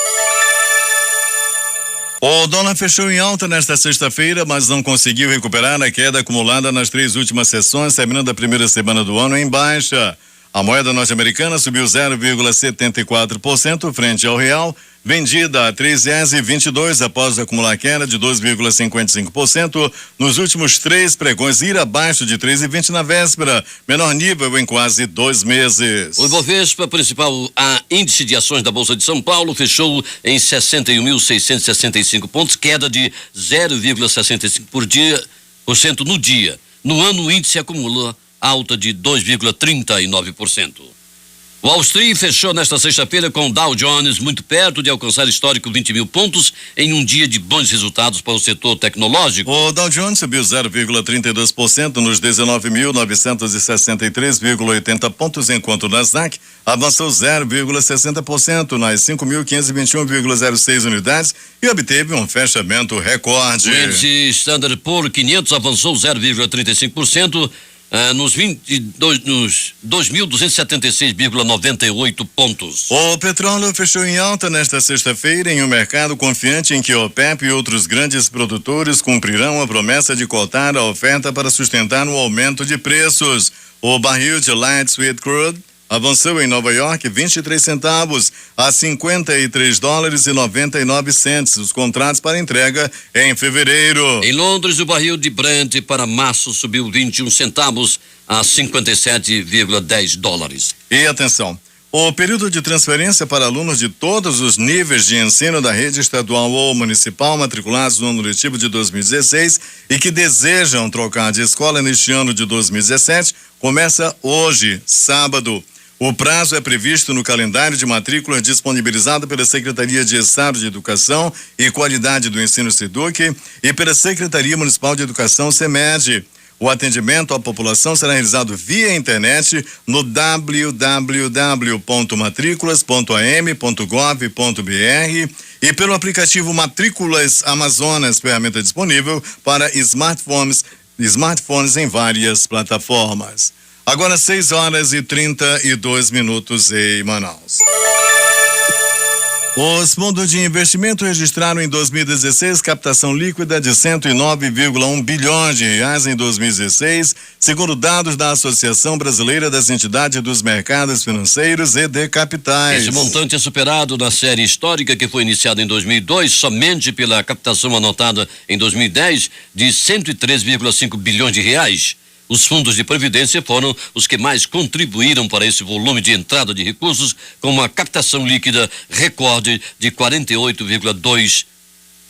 O dólar fechou em alta nesta sexta-feira, mas não conseguiu recuperar a queda acumulada nas 3 últimas sessões, terminando a primeira semana do ano em baixa. A moeda norte-americana subiu 0,74% frente ao real, vendida a R$ 3,22 após acumular queda de 2,55% nos últimos 3 pregões, ir abaixo de 3,20 na véspera, menor nível em quase 2 meses. O Ibovespa, principal índice de ações da Bolsa de São Paulo, fechou em 61.665 pontos, queda de 0,65% no dia. No ano, o índice acumula alta de 2,39%. Wall Street fechou nesta sexta-feira com Dow Jones muito perto de alcançar histórico 20 mil pontos em um dia de bons resultados para o setor tecnológico. O Dow Jones subiu 0,32% nos 19.963,80 pontos, enquanto o Nasdaq avançou 0,60% nas 5.521,06 unidades e obteve um fechamento recorde. O índice Standard Poor's 500 avançou 0,35%. Nos 2.276,98 pontos. O petróleo fechou em alta nesta sexta-feira em um mercado confiante em que a OPEP e outros grandes produtores cumprirão a promessa de cotar a oferta para sustentar o aumento de preços. O barril de Light Sweet Crude avançou em Nova York 23 centavos a $53,99. Os contratos para entrega em fevereiro. Em Londres, o barril de Brent para março subiu 21 centavos a $57,10. E atenção, o período de transferência para alunos de todos os níveis de ensino da rede estadual ou municipal matriculados no ano letivo de 2016 e que desejam trocar de escola neste ano de 2017 começa hoje, sábado. O prazo é previsto no calendário de matrícula disponibilizado pela Secretaria de Estado de Educação e Qualidade do Ensino SEDUC e pela Secretaria Municipal de Educação SEMED. O atendimento à população será realizado via internet no www.matriculas.am.gov.br e pelo aplicativo Matrículas Amazonas, ferramenta disponível para smartphones em várias plataformas. Agora 6h32 em Manaus. Os fundos de investimento registraram em 2016 captação líquida de 109,1 bilhões de reais em 2016, segundo dados da Associação Brasileira das Entidades dos Mercados Financeiros e de Capitais. Esse montante é superado na série histórica que foi iniciada em 2002, somente pela captação anotada em 2010 de 103,5 bilhões de reais. Os fundos de previdência foram os que mais contribuíram para esse volume de entrada de recursos, com uma captação líquida recorde de 48,2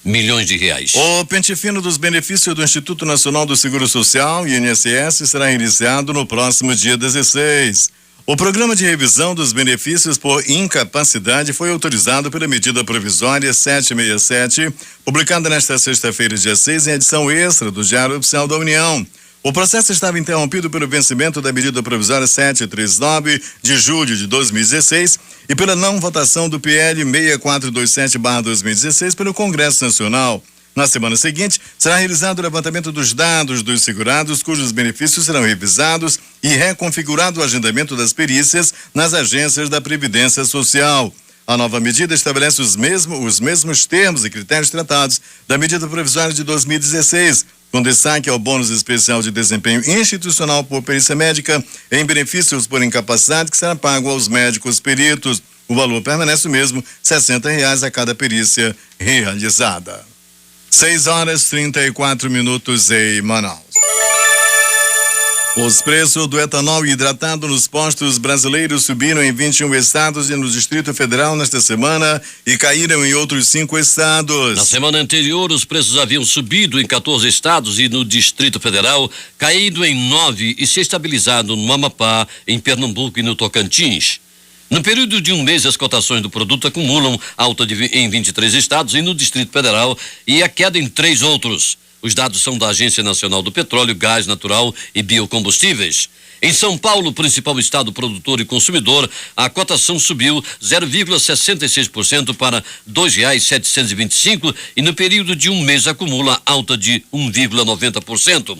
milhões de reais. O pente fino dos benefícios do Instituto Nacional do Seguro Social, INSS, será iniciado no próximo dia 16. O programa de revisão dos benefícios por incapacidade foi autorizado pela medida provisória 767, publicada nesta sexta-feira, dia 6, em edição extra do Diário Oficial da União. O processo estava interrompido pelo vencimento da medida provisória 739 de julho de 2016 e pela não votação do PL 6427/2016 pelo Congresso Nacional. Na semana seguinte, será realizado o levantamento dos dados dos segurados, cujos benefícios serão revisados e reconfigurado o agendamento das perícias nas agências da Previdência Social. A nova medida estabelece os mesmos termos e critérios tratados da medida provisória de 2016, com destaque ao bônus especial de desempenho institucional por perícia médica em benefícios por incapacidade que será pago aos médicos peritos. O valor permanece o mesmo, R$60 a cada perícia realizada. 6h34 em Manaus. Os preços do etanol hidratado nos postos brasileiros subiram em 21 estados e no Distrito Federal nesta semana e caíram em outros 5 estados. Na semana anterior, os preços haviam subido em 14 estados e no Distrito Federal, caído em 9 e se estabilizado no Amapá, em Pernambuco e no Tocantins. No período de um mês, as cotações do produto acumulam alta em 23 estados e no Distrito Federal e a queda em 3 outros. Os dados são da Agência Nacional do Petróleo, Gás Natural e Biocombustíveis. Em São Paulo, principal estado produtor e consumidor, a cotação subiu 0,66% para R$ 2,725 e no período de um mês acumula alta de 1,90%.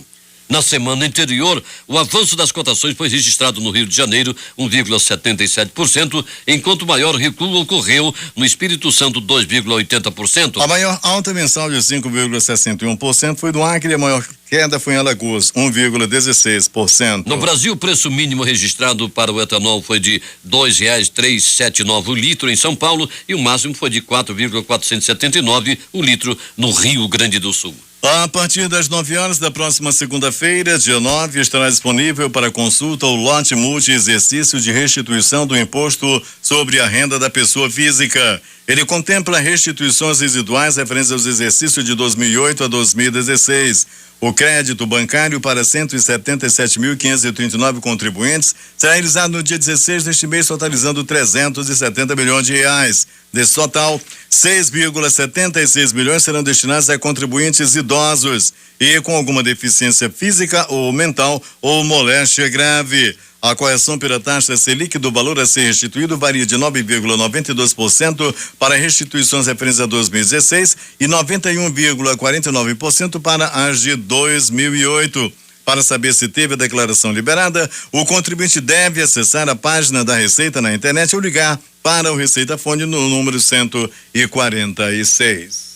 Na semana anterior, o avanço das cotações foi registrado no Rio de Janeiro, 1,77%, enquanto o maior recuo ocorreu no Espírito Santo, 2,80%. A maior alta mensal de 5,61% foi do Acre e a maior queda foi em Alagoas, 1,16%. No Brasil, o preço mínimo registrado para o etanol foi de R$ 2,379 o litro em São Paulo e o máximo foi de R$ 4,479 o litro no Rio Grande do Sul. A partir das 9 horas da próxima segunda-feira, dia 9, estará disponível para consulta o lote multi-exercício de restituição do imposto sobre a renda da pessoa física. Ele contempla restituições residuais referentes aos exercícios de 2008 a 2016. O crédito bancário para 177.539 contribuintes será realizado no dia 16 deste mês, totalizando 370 milhões de reais. Desse total, 6,76 milhões serão destinados a contribuintes idosos e com alguma deficiência física ou mental ou moléstia grave. A correção pela taxa Selic do valor a ser restituído varia de 9,92% para restituições referentes a 2016 e 91,49% para as de 2008. Para saber se teve a declaração liberada, o contribuinte deve acessar a página da Receita na internet ou ligar para o Receita Fone no número 146.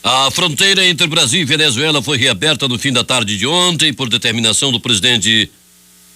A fronteira entre Brasil e Venezuela foi reaberta no fim da tarde de ontem por determinação do presidente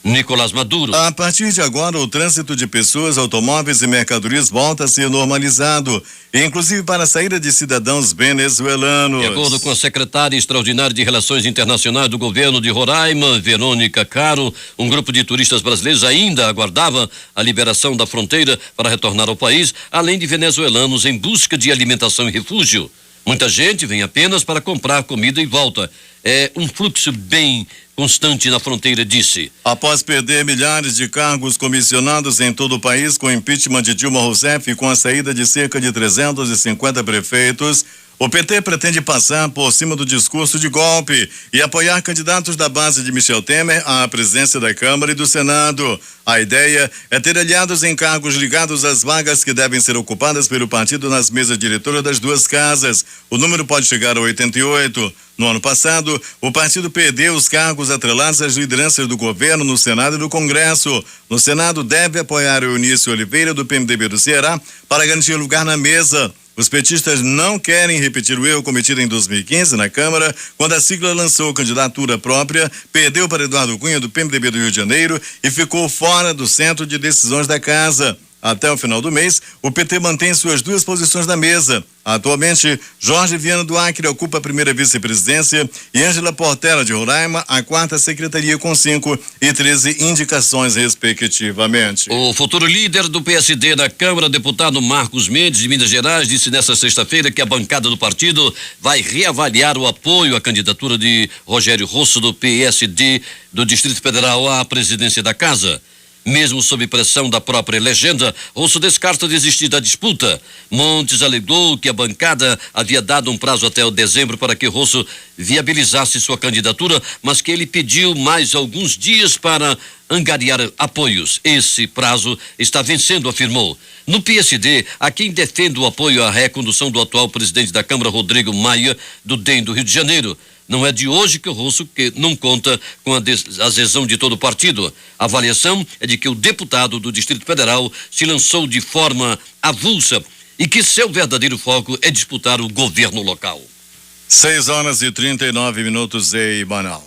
Nicolás Maduro. A partir de agora, o trânsito de pessoas, automóveis e mercadorias volta a ser normalizado, inclusive para a saída de cidadãos venezuelanos. De acordo com a secretária extraordinária de Relações Internacionais do governo de Roraima, Verônica Caro, um grupo de turistas brasileiros ainda aguardava a liberação da fronteira para retornar ao país, além de venezuelanos em busca de alimentação e refúgio. Muita gente vem apenas para comprar comida e volta. É um fluxo bem constante na fronteira, disse. Após perder milhares de cargos comissionados em todo o país com o impeachment de Dilma Rousseff e com a saída de cerca de 350 prefeitos, o PT pretende passar por cima do discurso de golpe e apoiar candidatos da base de Michel Temer à presidência da Câmara e do Senado. A ideia é ter aliados em cargos ligados às vagas que devem ser ocupadas pelo partido nas mesas diretoras das duas casas. O número pode chegar a 88. No ano passado, o partido perdeu os cargos atrelados às lideranças do governo no Senado e no Congresso. No Senado, deve apoiar o Eunício Oliveira, do PMDB do Ceará, para garantir lugar na mesa. Os petistas não querem repetir o erro cometido em 2015 na Câmara, quando a sigla lançou candidatura própria, perdeu para Eduardo Cunha, do PMDB do Rio de Janeiro, e ficou fora do centro de decisões da casa. Até o final do mês, o PT mantém suas duas posições na mesa. Atualmente, Jorge Viana do Acre ocupa a primeira vice-presidência e Ângela Portela de Roraima a quarta secretaria com 5 e 13 indicações respectivamente. O futuro líder do PSD na Câmara, deputado Marcos Mendes de Minas Gerais, disse nesta sexta-feira que a bancada do partido vai reavaliar o apoio à candidatura de Rogério Rosso do PSD do Distrito Federal à presidência da casa. Mesmo sob pressão da própria legenda, Rosso descarta desistir da disputa. Montes alegou que a bancada havia dado um prazo até o dezembro para que Rosso viabilizasse sua candidatura, mas que ele pediu mais alguns dias para angariar apoios. Esse prazo está vencendo, afirmou. No PSD, há quem defende o apoio à recondução do atual presidente da Câmara, Rodrigo Maia, do DEM do Rio de Janeiro. Não é de hoje que o Rosso não conta com a adesão de todo o partido. A avaliação é de que o deputado do Distrito Federal se lançou de forma avulsa e que seu verdadeiro foco é disputar o governo local. 6:39 em Manaus.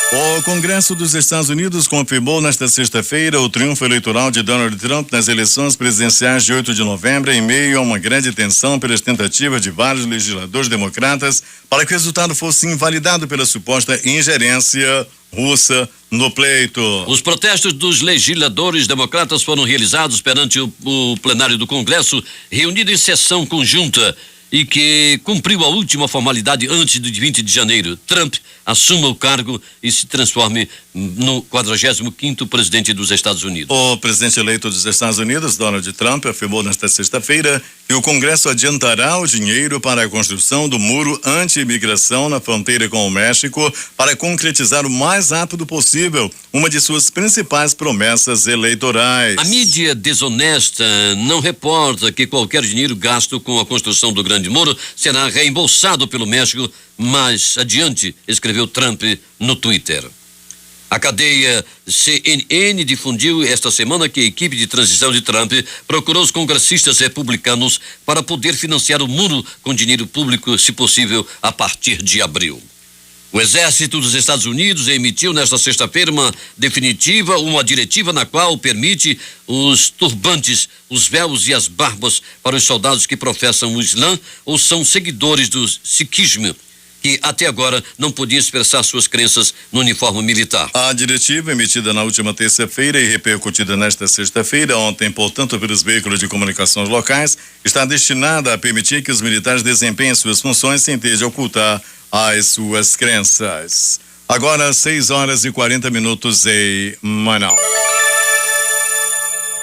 O Congresso dos Estados Unidos confirmou nesta sexta-feira o triunfo eleitoral de Donald Trump nas eleições presidenciais de 8 de novembro, em meio a uma grande tensão pelas tentativas de vários legisladores democratas para que o resultado fosse invalidado pela suposta ingerência russa no pleito. Os protestos dos legisladores democratas foram realizados perante o plenário do Congresso, reunido em sessão conjunta e que cumpriu a última formalidade antes do 20 de janeiro. Trump assuma o cargo e se transforme no 45º presidente dos Estados Unidos. O presidente eleito dos Estados Unidos, Donald Trump, afirmou nesta sexta-feira que o Congresso adiantará o dinheiro para a construção do muro anti-imigração na fronteira com o México para concretizar o mais rápido possível uma de suas principais promessas eleitorais. A mídia desonesta não reporta que qualquer dinheiro gasto com a construção do Grande Muro será reembolsado pelo México. Mais adiante, escreveu Trump no Twitter. A cadeia CNN difundiu esta semana que a equipe de transição de Trump procurou os congressistas republicanos para poder financiar o muro com dinheiro público, se possível, a partir de abril. O Exército dos Estados Unidos emitiu nesta sexta-feira uma diretiva na qual permite os turbantes, os véus e as barbas para os soldados que professam o Islã ou são seguidores do Sikhismo, que até agora não podiam expressar suas crenças no uniforme militar. A diretiva, emitida na última terça-feira e repercutida nesta sexta-feira, ontem, portanto, pelos veículos de comunicações locais, está destinada a permitir que os militares desempenhem suas funções sem ter de ocultar as suas crenças. Agora, 6h40 em Manaus.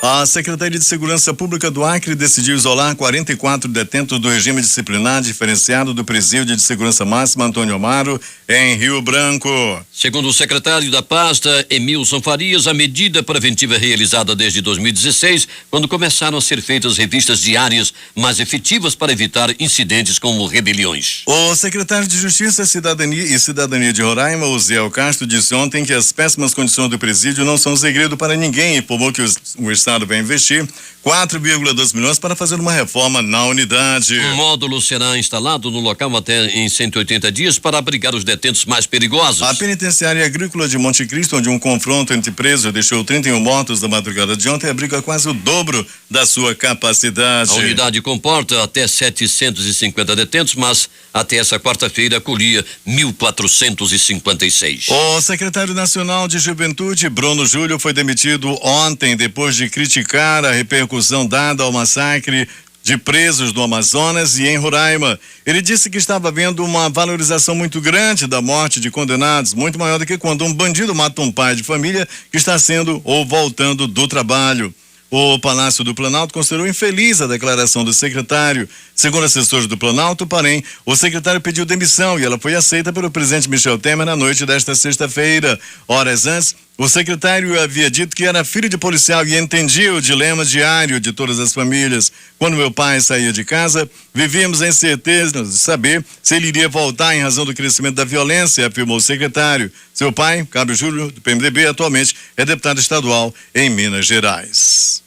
A Secretaria de Segurança Pública do Acre decidiu isolar 44 detentos do regime disciplinar diferenciado do Presídio de Segurança Máxima Antônio Amaro, em Rio Branco. Segundo o secretário da pasta, Emilson Farias, a medida preventiva realizada desde 2016, quando começaram a ser feitas revistas diárias mais efetivas para evitar incidentes como rebeliões. O secretário de Justiça, Cidadania e Cidadania de Roraima, Uziel Castro, disse ontem que as péssimas condições do presídio não são segredo para ninguém e informou que o Estado vai investir 4,2 milhões para fazer uma reforma na unidade. Um módulo será instalado no local até em 180 dias para abrigar os detentos mais perigosos. A penitenciária agrícola de Monte Cristo, onde um confronto entre presos deixou 31 mortos na madrugada de ontem, abriga quase o dobro da sua capacidade. A unidade comporta até 750 detentos, mas até essa quarta-feira acolhia 1.456. O secretário nacional de Juventude, Bruno Júlio, foi demitido ontem depois de criticar a repercussão dada ao massacre de presos no Amazonas e em Roraima. Ele disse que estava havendo uma valorização muito grande da morte de condenados, muito maior do que quando um bandido mata um pai de família que está sendo ou voltando do trabalho. O Palácio do Planalto considerou infeliz a declaração do secretário. Segundo assessores do Planalto, porém, o secretário pediu demissão e ela foi aceita pelo presidente Michel Temer na noite desta sexta-feira. Horas antes, o secretário havia dito que era filho de policial e entendia o dilema diário de todas as famílias. Quando meu pai saía de casa, vivíamos a incerteza de saber se ele iria voltar em razão do crescimento da violência, afirmou o secretário. Seu pai, Cássio Júlio, do PMDB, atualmente é deputado estadual em Minas Gerais.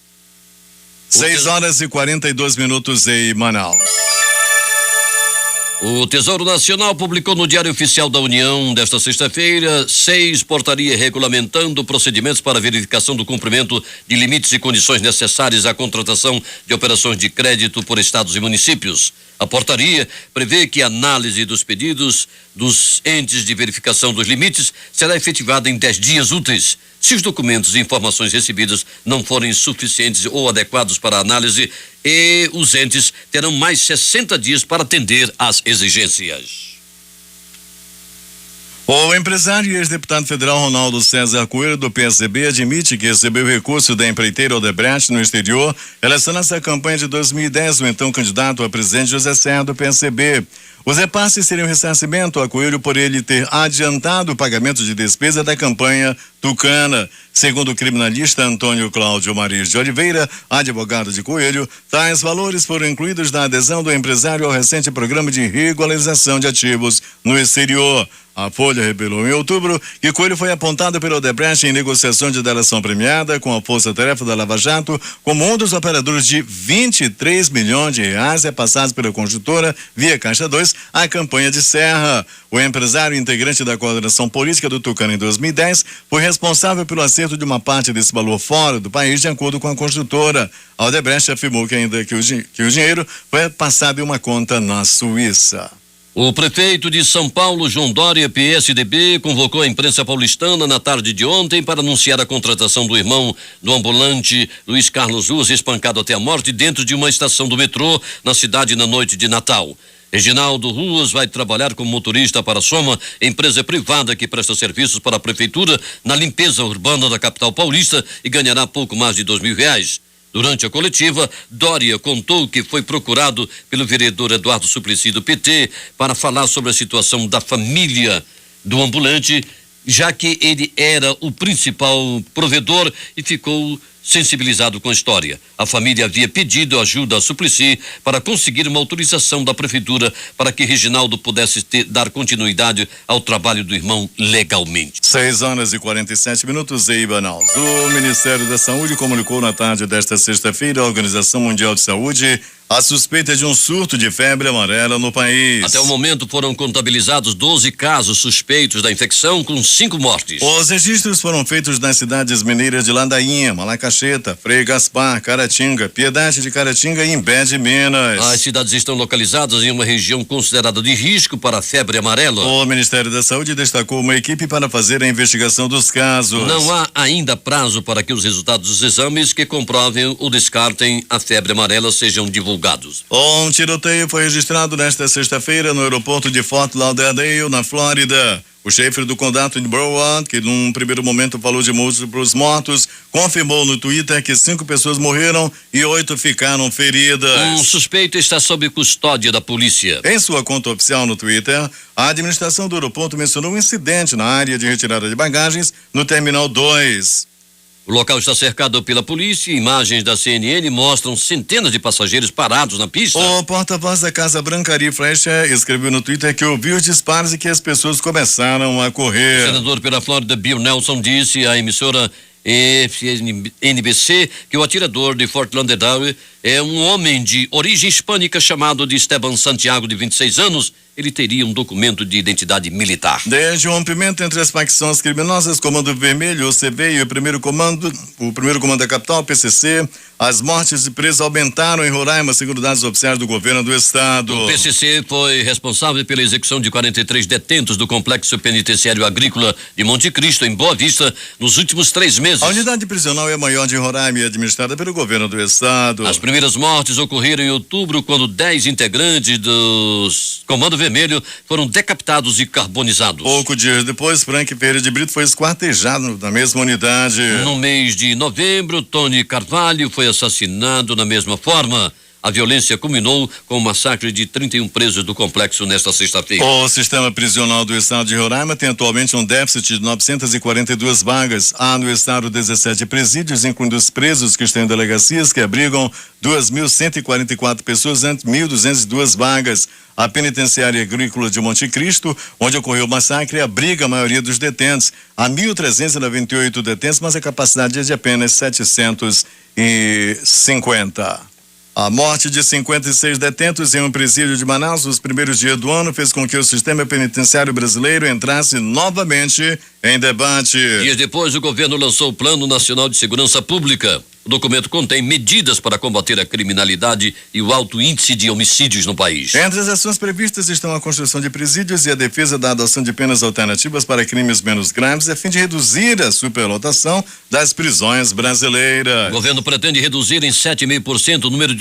6h42 em Manaus. O Tesouro Nacional publicou no Diário Oficial da União desta sexta-feira 6 portarias regulamentando procedimentos para verificação do cumprimento de limites e condições necessárias à contratação de operações de crédito por estados e municípios. A portaria prevê que a análise dos pedidos dos entes de verificação dos limites será efetivada em 10 dias úteis. Se os documentos e informações recebidas não forem suficientes ou adequados para a análise, e os entes terão mais 60 dias para atender às exigências. O empresário e ex-deputado federal Ronaldo César Coelho, do PSDB, admite que recebeu recurso da empreiteira Odebrecht no exterior, relacionado à campanha de 2010 do então candidato a presidente José Serra, do PSDB. Os repasses seriam ressarcimento a Coelho por ele ter adiantado o pagamento de despesa da campanha tucana. Segundo o criminalista Antônio Cláudio Mariz de Oliveira, advogado de Coelho, tais valores foram incluídos na adesão do empresário ao recente programa de regularização de ativos no exterior. A Folha revelou em outubro que Coelho foi apontado pelo Odebrecht em negociação de delação premiada com a Força Tarefa da Lava Jato como um dos operadores de 23 milhões de reais repassados pela construtora via Caixa 2 à campanha de Serra. O empresário integrante da coordenação política do Tucano em 2010 foi responsável pelo acerto de uma parte desse valor fora do país, de acordo com a construtora. A Odebrecht afirmou que ainda que o dinheiro foi passado em uma conta na Suíça. O prefeito de São Paulo, João Dória, PSDB, convocou a imprensa paulistana na tarde de ontem para anunciar a contratação do irmão do ambulante Luiz Carlos Ruas, espancado até a morte dentro de uma estação do metrô na cidade na noite de Natal. Reginaldo Ruas vai trabalhar como motorista para a Soma, empresa privada que presta serviços para a prefeitura na limpeza urbana da capital paulista, e ganhará pouco mais de R$2.000. Durante a coletiva, Dória contou que foi procurado pelo vereador Eduardo Suplicy do PT para falar sobre a situação da família do ambulante, já que ele era o principal provedor, e ficou sensibilizado com a história. A família havia pedido ajuda a Suplicy para conseguir uma autorização da prefeitura para que Reginaldo pudesse dar continuidade ao trabalho do irmão legalmente. 6h47 em Manaus. O Ministério da Saúde comunicou na tarde desta sexta-feira à Organização Mundial de Saúde a suspeita de um surto de febre amarela no país. Até o momento foram contabilizados 12 casos suspeitos da infecção, com 5 mortes. Os registros foram feitos nas cidades mineiras de Ladainha, Malacacheta, Frei Gaspar, Caratinga, Piedade de Caratinga e Imbé de Minas. As cidades estão localizadas em uma região considerada de risco para a febre amarela. O Ministério da Saúde destacou uma equipe para fazer a investigação dos casos. Não há ainda prazo para que os resultados dos exames que comprovem ou descartem a febre amarela sejam divulgados. Um tiroteio foi registrado nesta sexta-feira no aeroporto de Fort Lauderdale, na Flórida. O chefe do condado de Broward, que num primeiro momento falou de múltiplos mortos, confirmou no Twitter que 5 pessoas morreram e 8 ficaram feridas. Um suspeito está sob custódia da polícia. Em sua conta oficial no Twitter, a administração do aeroporto mencionou um incidente na área de retirada de bagagens no Terminal 2. O local está cercado pela polícia. Imagens da CNN mostram centenas de passageiros parados na pista. O porta-voz da Casa Branca, Ari Fleischer, escreveu no Twitter que ouviu os disparos e que as pessoas começaram a correr. O senador pela Flórida, Bill Nelson, disse à emissora NBC que o atirador de Fort Lauderdale é um homem de origem hispânica chamado de Esteban Santiago, de 26 anos. Ele teria um documento de identidade militar. Desde o rompimento entre as facções criminosas, Comando Vermelho, OCV, e o primeiro comando da capital, PCC, as mortes de presos aumentaram em Roraima, segundo dados oficiais do governo do estado. O PCC foi responsável pela execução de 43 detentos do complexo penitenciário agrícola de Monte Cristo, em Boa Vista, nos últimos 3 meses. A unidade prisional é a maior de Roraima e administrada pelo governo do estado. As primeiras mortes ocorreram em outubro, quando 10 integrantes do Comando Vermelho foram decapitados e carbonizados. Pouco dias depois, Frank Ferreira de Brito foi esquartejado na mesma unidade. No mês de novembro, Tony Carvalho foi assassinado na mesma forma. A violência culminou com o massacre de 31 presos do complexo nesta sexta-feira. O sistema prisional do estado de Roraima tem atualmente um déficit de 942 vagas. Há no estado 17 presídios, incluindo os presos que estão em delegacias, que abrigam 2.144 pessoas, entre 1.202 vagas. A penitenciária agrícola de Monte Cristo, onde ocorreu o massacre, abriga a maioria dos detentos. Há 1.398 detentos, mas a capacidade é de apenas 750. A morte de 56 detentos em um presídio de Manaus nos primeiros dias do ano fez com que o sistema penitenciário brasileiro entrasse novamente em debate. Dias depois, o governo lançou o Plano Nacional de Segurança Pública. O documento contém medidas para combater a criminalidade e o alto índice de homicídios no país. Entre as ações previstas estão a construção de presídios e a defesa da adoção de penas alternativas para crimes menos graves, a fim de reduzir a superlotação das prisões brasileiras. O governo pretende reduzir em 7,5% o número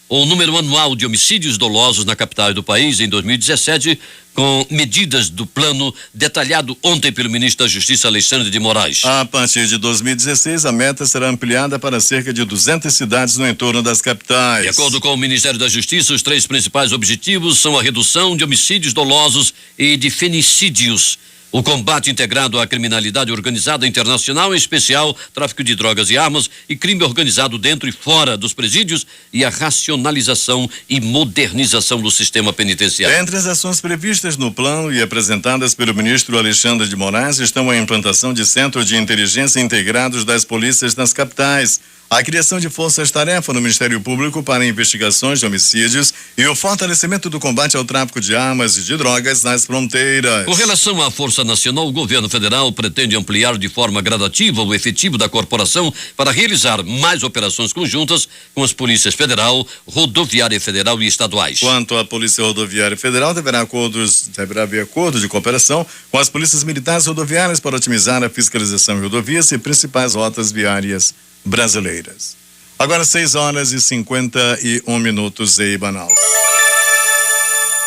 o número anual de homicídios dolosos na capital do país em 2017, com medidas do plano detalhado ontem pelo ministro da Justiça, Alexandre de Moraes. A partir de 2016, a meta será ampliada para cerca de 200 cidades no entorno das capitais. De acordo com o Ministério da Justiça, os 3 principais objetivos são a redução de homicídios dolosos e de feminicídios, o combate integrado à criminalidade organizada internacional, em especial tráfico de drogas e armas, e crime organizado dentro e fora dos presídios, e a racionalização e modernização do sistema penitenciário. Entre as ações previstas no plano e apresentadas pelo ministro Alexandre de Moraes estão a implantação de centros de inteligência integrados das polícias nas capitais, a criação de forças-tarefa no Ministério Público para investigações de homicídios e o fortalecimento do combate ao tráfico de armas e de drogas nas fronteiras. Com relação à Força Nacional, o governo federal pretende ampliar de forma gradativa o efetivo da corporação para realizar mais operações conjuntas com as polícias federal, rodoviária federal e estaduais. Quanto à Polícia Rodoviária Federal, deverá haver acordo de cooperação com as polícias militares rodoviárias para otimizar a fiscalização em rodovias e principais rotas viárias brasileiras. Agora 6h51 em Manaus.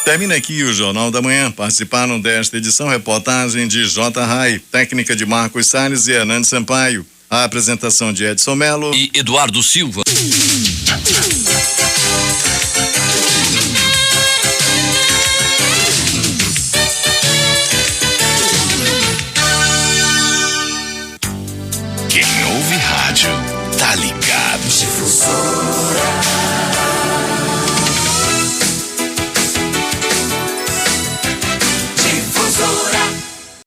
Termina aqui o Jornal da Manhã. Participaram desta edição reportagem de J. Rai, técnica de Marcos Salles e Hernandes Sampaio. A apresentação de Edson Melo e Eduardo Silva. Quem ouve rádio, tá ligado. Difusora